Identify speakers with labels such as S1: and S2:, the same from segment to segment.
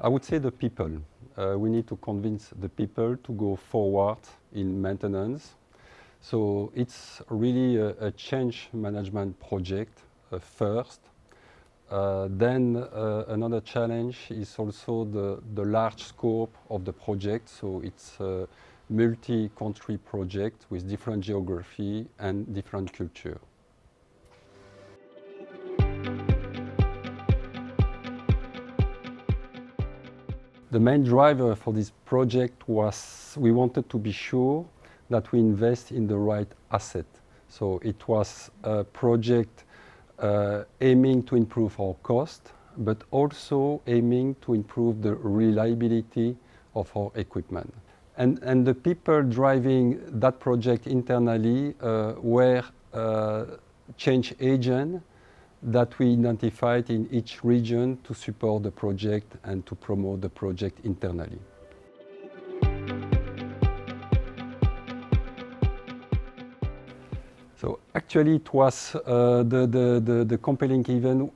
S1: I would say the people. We need to convince the people to go forward in maintenance. So it's really a change management project first. Then another challenge is also the large scope of the project. So it's a multi-country project with different geography and different culture. The main driver for this project was we wanted to be sure that we invest in the right asset. So it was a project aiming to improve our cost, but also aiming to improve the reliability of our equipment. And the people driving that project internally were change agents that we identified in each region to support the project and to promote the project internally. So actually it was the compelling event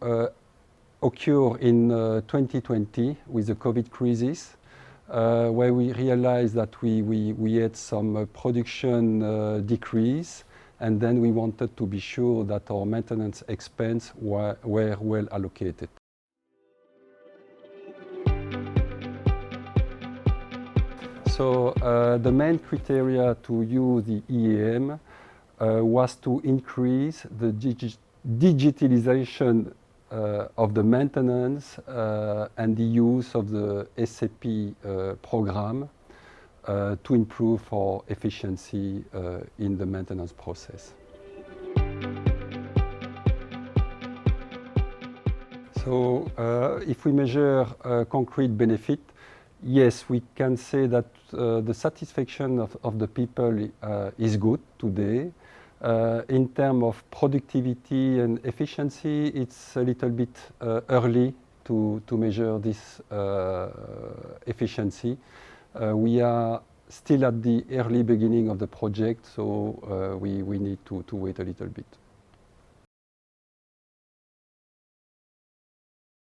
S1: occurred in 2020 with the COVID crisis, where we realized that we had some production decrease, and then we wanted to be sure that our maintenance expense were well allocated. So the main criteria to use the EAM was to increase the digitalization of the maintenance and the use of the SAP program to improve our efficiency in the maintenance process. So if we measure concrete benefit, yes, we can say that the satisfaction of the people is good today. In terms of productivity and efficiency, it's a little bit early to measure this efficiency. We are still at the early beginning of the project, so we need to wait a little bit.